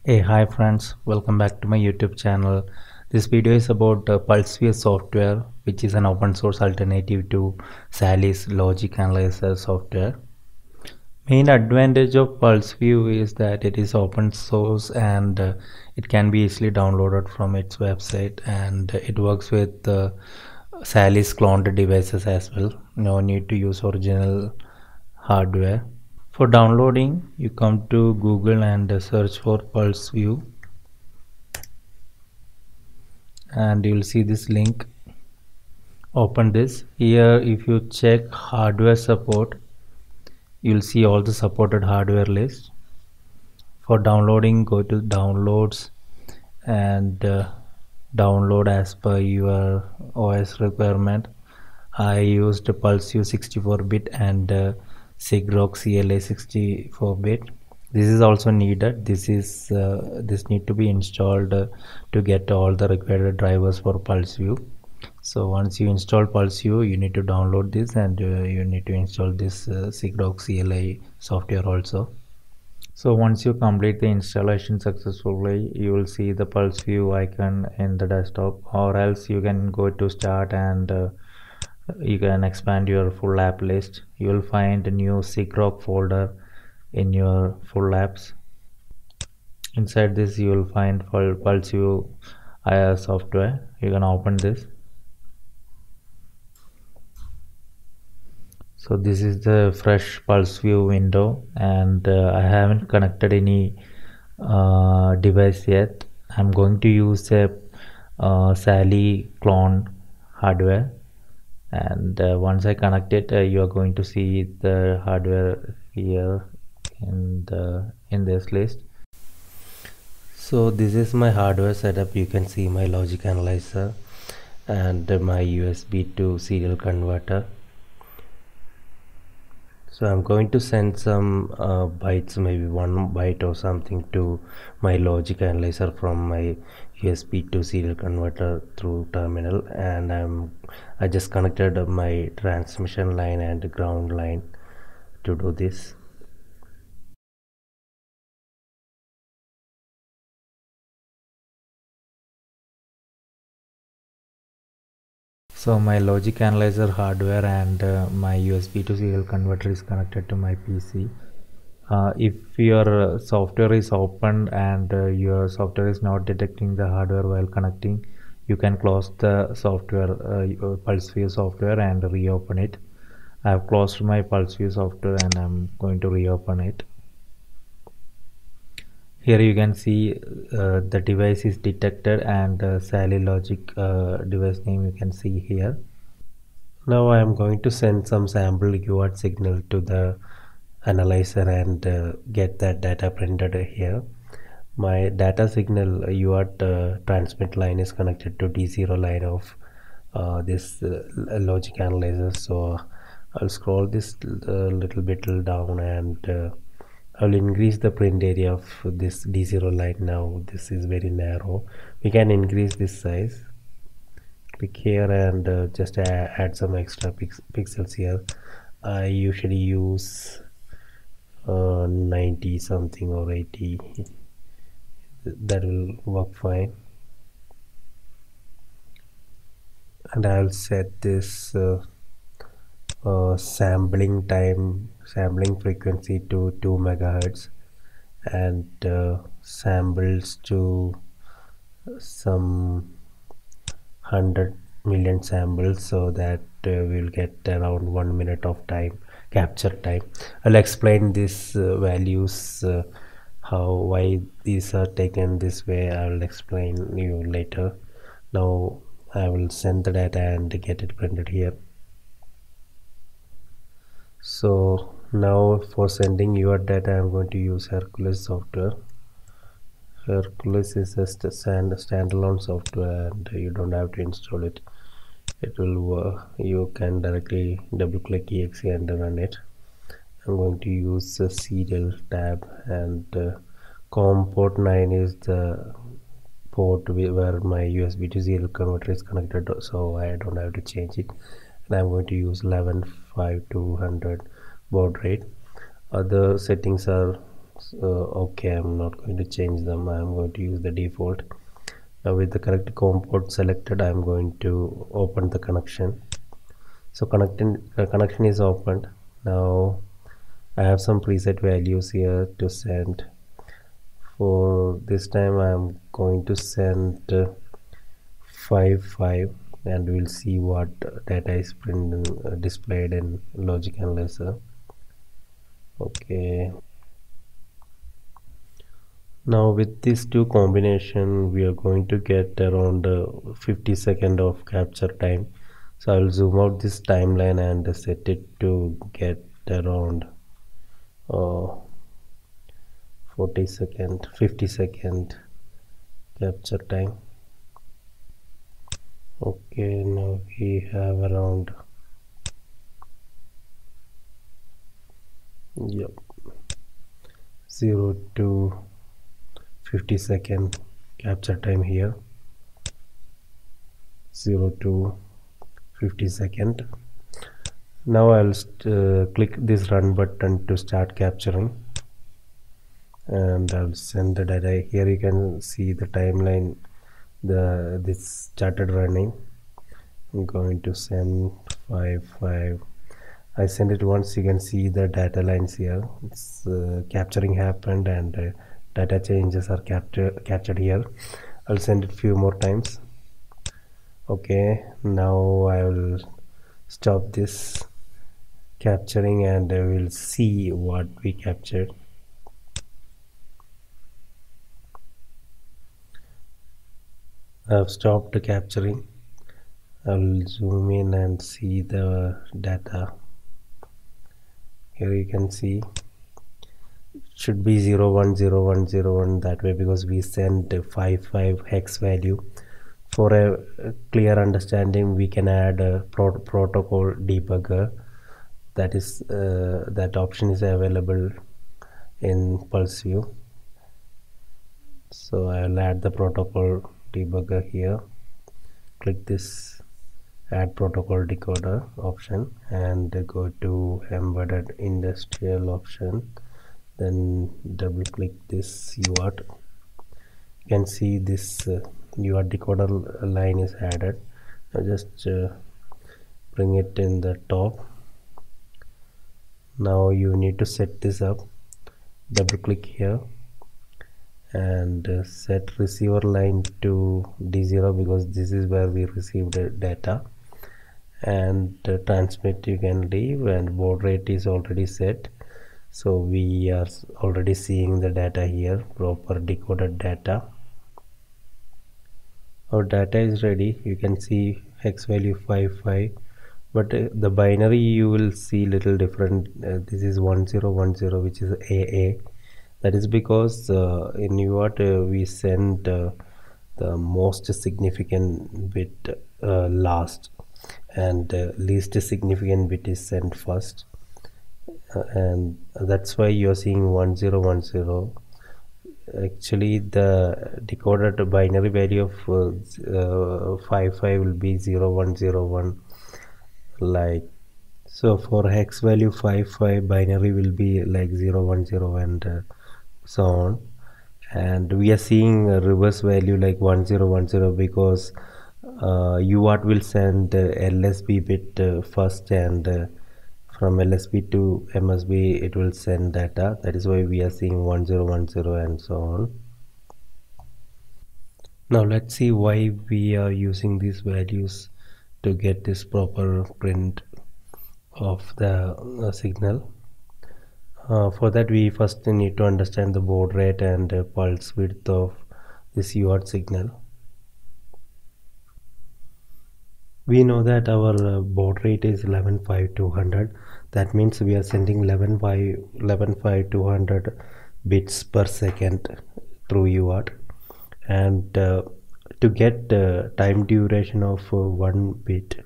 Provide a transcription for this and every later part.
Hey, hi friends, welcome back to my YouTube channel. This video is about PulseView software, which is an open source alternative to Saleae's Logic Analyzer software. Main advantage of PulseView is that it is open source and it can be easily downloaded from its website, and it works with Saleae's cloned devices as well. No need to use original hardware. For downloading, you come to Google and search for PulseView, and you'll see this link. Open this. Here, if you check hardware support, you'll see all the supported hardware list. For downloading, go to downloads and download as per your OS requirement. I used PulseView 64-bit and Sigrok CLA 64-bit. This is also needed. This need to be installed to get all the required drivers for PulseView. So once you install PulseView, you need to download this, and you need to install this Sigrok CLA software also. So once you complete the installation successfully, you will see the PulseView icon in the desktop, or else you can go to start and you can expand your full app list. You will find a new Sigrok folder in your full apps. Inside this you will find PulseView software. You can open this. So this is the fresh PulseView window, and I haven't connected any device yet. I'm going to use a Saleae clone hardware, and once I connect it, you are going to see the hardware here in this list. So this is my hardware setup. You can see my logic analyzer and my USB to serial converter. So I'm going to send some bytes, maybe 1 byte or something, to my logic analyzer from my USB to serial converter through terminal, and I just connected my transmission line and ground line to do this. So my logic analyzer hardware and my USB to serial converter is connected to my PC. If your software is open and your software is not detecting the hardware while connecting, you can close the software, PulseView software, and reopen it. I have closed my PulseView software and I'm going to reopen it. Here you can see the device is detected, and Saleae Logic device name you can see here. Now I am going to send some sample UART signal to the analyzer and get that data printed here. My data signal UART transmit line is connected to D0 line of this logic analyzer. So I'll scroll this little bit down, and I'll increase the print area of this D0 line. Now this is very narrow. We can increase this size. Click here and just add some extra pixels here. I usually use 90 something or 80. That will work fine. And I'll set this sampling frequency to 2 megahertz, and samples to some 100 million samples, so that we'll get around 1 minute of time capture time. I'll explain these values, why these are taken this way. I will explain you later. Now I will send the data and get it printed here. So now for sending your data, I'm going to use Hercules software. Hercules is a standalone software, and you don't have to install it. It will you can directly double click exe and run it. I'm going to use the serial tab, and COM port 9 is the port where my USB to serial converter is connected, so I don't have to change it. And I'm going to use 115200 baud rate. Other settings are So, okay, I'm not going to change them. I'm going to use the default. Now with the correct COM port selected, I'm going to open the connection. So connection is opened. Now I have some preset values here to send. For this time I'm going to send 5 and we'll see what data is printed displayed in logic analyzer. Okay, now with these two combination we are going to get around 50 seconds of capture time. So I will zoom out this timeline and set it to get around 40 second 50-second capture time. Okay, now we have around 0 to 50-second capture time here. 0 to 50-second. Now I'll click this run button to start capturing, and I'll send the data. Here you can see the timeline, this started running. I'm going to send 5. I send it once. You can see the data lines here. It's capturing happened and data changes are captured here. I'll send it few more times. Okay, now I will stop this capturing and I will see what we captured. I've stopped capturing. I will zoom in and see the data. Here you can see it should be 010101 that way, because we sent a 55 hex value. For a clear understanding, we can add a protocol debugger. That is that option is available in PulseView. So I'll add the protocol debugger here. Click this add protocol decoder option and go to embedded industrial option, then double click this UART. You can see this UART decoder line is added. Now just bring it in the top. Now you need to set this up. Double click here and set receiver line to D0, because this is where we received the data, and transmit you can leave, and baud rate is already set. So we are already seeing the data here, proper decoded data. Our data is ready. You can see hex value 55, but the binary you will see little different. This is 1010, which is AA. That is because in UART we send the most significant bit last, and least significant bit is sent first, and that's why you're seeing 1010. Actually the decoded binary value of 55 will be 0101, like so. For hex value 55, binary will be like 010 and so on, and we are seeing a reverse value like 1010 because UART will send LSB bit first, and from LSB to MSB it will send data. That is why we are seeing 1010 and so on. Now let's see why we are using these values to get this proper print of the signal. For that we first need to understand the baud rate and pulse width of this UART signal. We know that our baud rate is 115200. That means we are sending 115200 bits per second through UART, and to get time duration of 1 bit,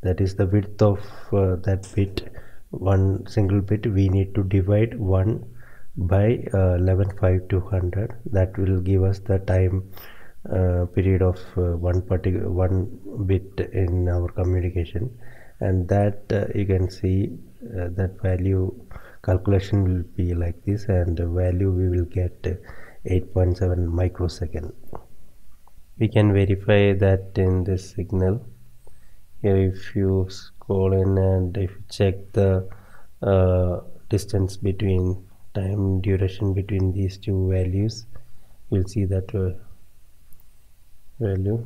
that is the width of that bit, one single bit, we need to divide 1 by 115200. That will give us the time period of one bit in our communication, and that you can see that value calculation will be like this, and the value we will get 8.7 microsecond. We can verify that in this signal. Here if you scroll in and if you check the distance between time duration between these two values, you'll see that value.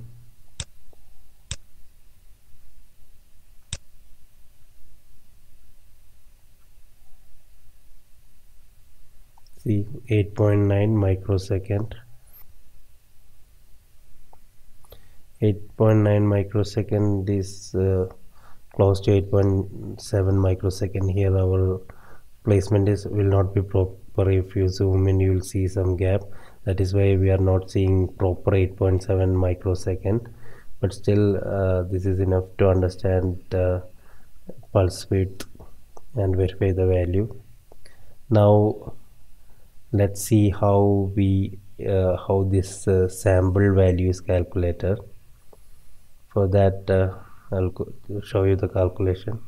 See, 8.9 microsecond. 8.9 microsecond is close to 8.7 microsecond. Here our placement is will not be proper. If you zoom in, you will see some gap. That is why we are not seeing proper 8.7 microsecond, but still this is enough to understand pulse width and verify the value. Now let's see how this sample value is calculated. For that I'll show you the calculation.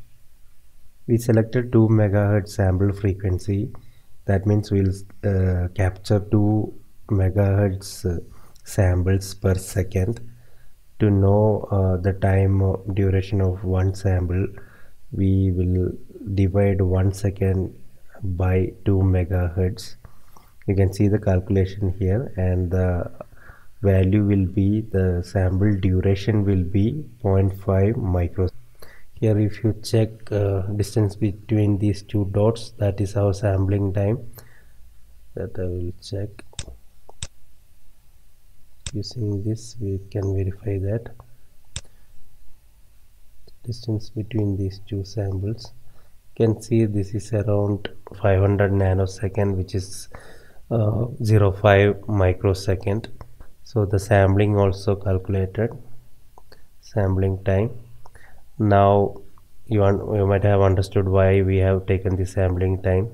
We selected 2 megahertz sample frequency. That means we'll capture 2 megahertz samples per second. To know the time duration of one sample, we will divide 1 second by 2 megahertz. You can see the calculation here, and the value will be, the sample duration will be 0.5 microsecond. Here if you check distance between these two dots, that is our sampling time. That I will check. Using this we can verify that distance between these two samples. You can see this is around 500 nanosecond, which is 0.5 microsecond. So the sampling also calculated, sampling time. Now you might have understood why we have taken the sampling time,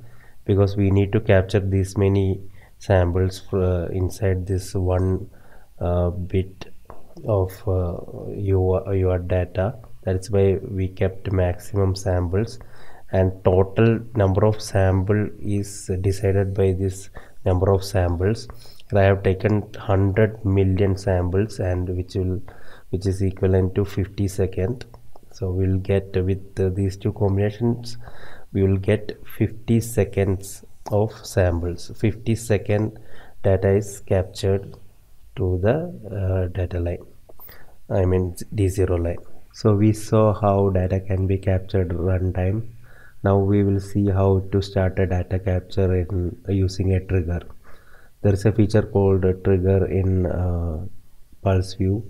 because we need to capture this many samples inside this one bit of your data. That's why we kept maximum samples, and total number of sample is decided by this number of samples. I have taken 100 million samples, and which is equivalent to 50 seconds. So we'll get, with these two combinations, we will get 50 seconds of samples. 50-second data is captured to the data line, I mean D0 line. So we saw how data can be captured runtime. Now we will see how to start a data capture in using a trigger. There is a feature called a trigger in PulseView.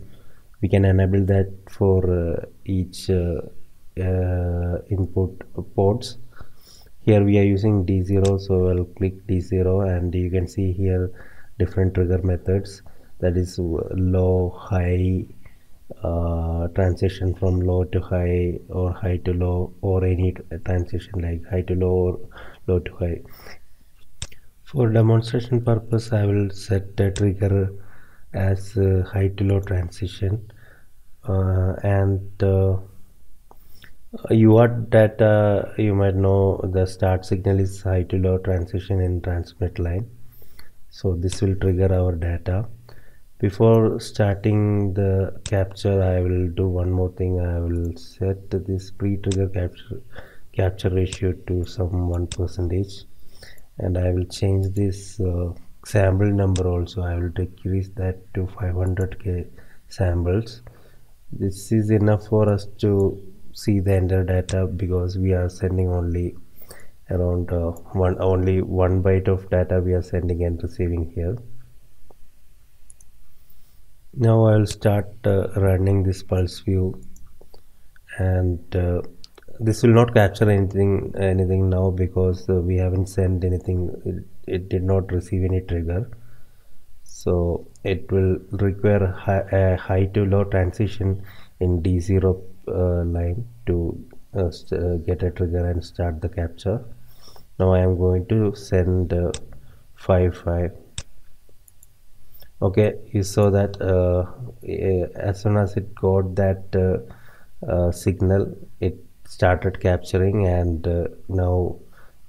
We can enable that for each input ports. Here we are using D0, so I'll click D0, and you can see here different trigger methods. That is low, high, transition from low to high, or high to low, or any transition like high to low or low to high. For demonstration purpose, I will set a trigger as high to low transition, and UART data, you might know the start signal is high to low transition in transmit line. So this will trigger our data. Before starting the capture, I will do one more thing. I will set this pre-trigger capture ratio to some 1%, and I will change this sample number also. I will decrease that to 500k samples. This is enough for us to see the entire data, because we are sending only around only 1 byte of data we are sending and receiving here. Now I will start running this PulseView, and this will not capture anything now, because we haven't sent anything. It did not receive any trigger, so it will require a high to low transition in D0 line to get a trigger and start the capture. Now I am going to send 5.5. Okay, you saw that as soon as it got that signal, it started capturing, and now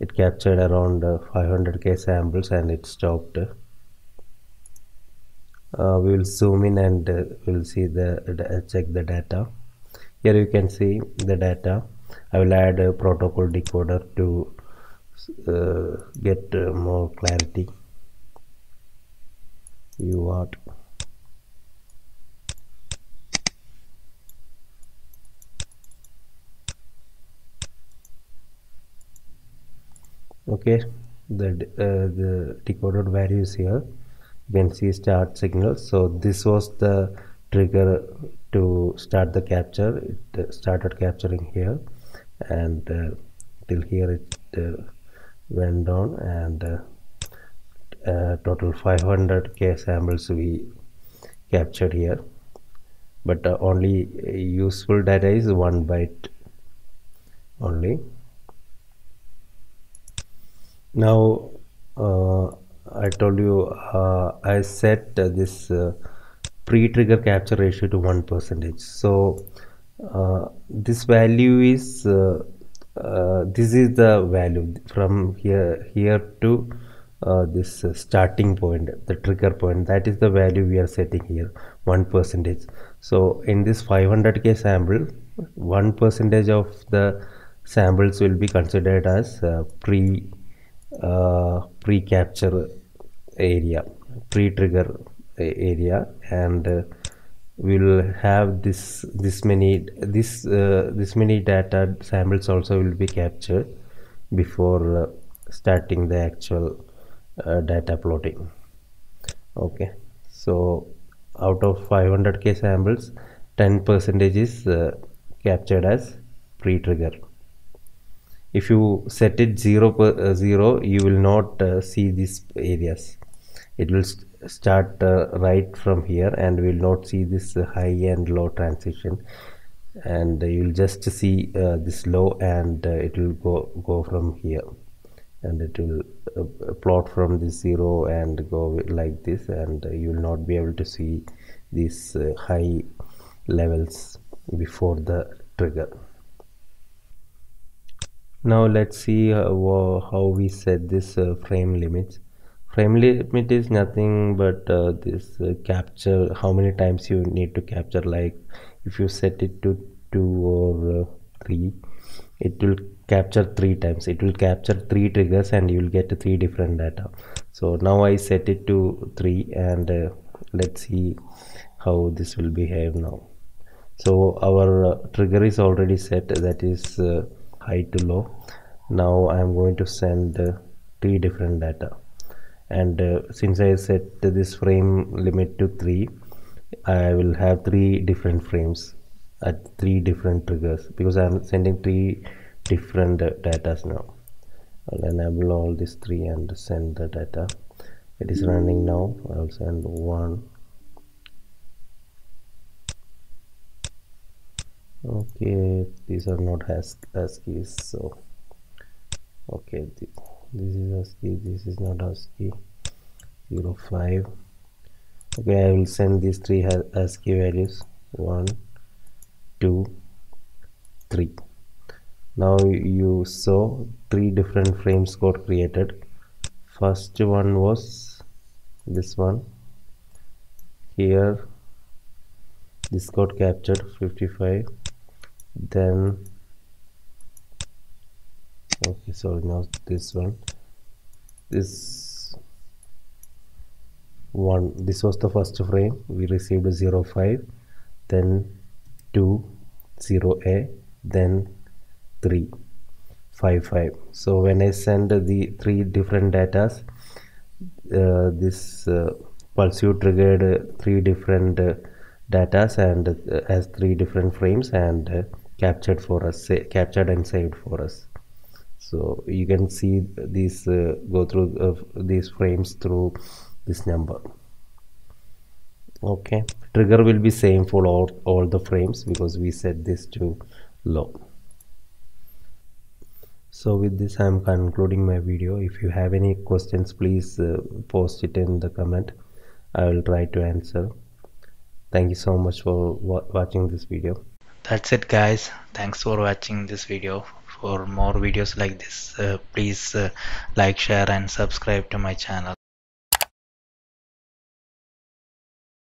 it captured around 500k samples and it stopped. We will zoom in and we'll see check the data. Here you can see the data. I will add a protocol decoder to get more clarity. UART. Okay, the decoded values here. You can see start signal. So this was the trigger to start the capture. It started capturing here, and till here it went down, and total 500k samples we captured here. But only useful data is 1 byte only. Now I told you I set this pre-trigger capture ratio to 1%. So this value is this is the value from here to this starting point, the trigger point. That is the value we are setting here, 1%. So in this 500k sample, 1% of the samples will be considered as pre-capture area, pre-trigger area, and we'll have this many data samples also will be captured before starting the actual data plotting. Okay, so out of 500k samples, 10% is captured as pre-trigger. If you set it 0, you will not see these areas. It will start right from here, and will not see this high and low transition, and you'll just see this low, and it will go from here, and it will plot from this 0 and go like this, and you will not be able to see these high levels before the trigger. Now let's see how we set this frame limits. Frame limit is nothing but this capture, how many times you need to capture. Like if you set it to 2 or 3, it will capture 3 times. It will capture 3 triggers and you will get 3 different data. So now I set it to 3, and let's see how this will behave now. So our trigger is already set, that is high to low. Now I am going to send 3 different data, and since I set this frame limit to 3, I will have 3 different frames at 3 different triggers, because I am sending 3 different data now. I'll enable all these 3 and send the data. It is running now. I'll send 1. Okay, these are not ASCIIs, so okay, this is ASCII, this is not ASCII. 05. Okay, I will send these 3 ASCII values, 1, 2, 3. Now you saw 3 different frames got created. First one was this one. Here this got captured 55. Then okay, sorry, now this one, this one, this was the first frame. We received a 05, then 2, 0A, then 3, 55. So when I send the 3 different datas, this PulseView triggered 3 different datas and has 3 different frames, and captured for us, captured and saved for us. So you can see these go through these frames through this number. Okay, trigger will be same for all the frames, because we set this to low. So with this I am concluding my video. If you have any questions, please post it in the comment. I will try to answer. Thank you so much for watching this video. That's it, guys. Thanks for watching this video. For more videos like this, please like, share and subscribe to my channel.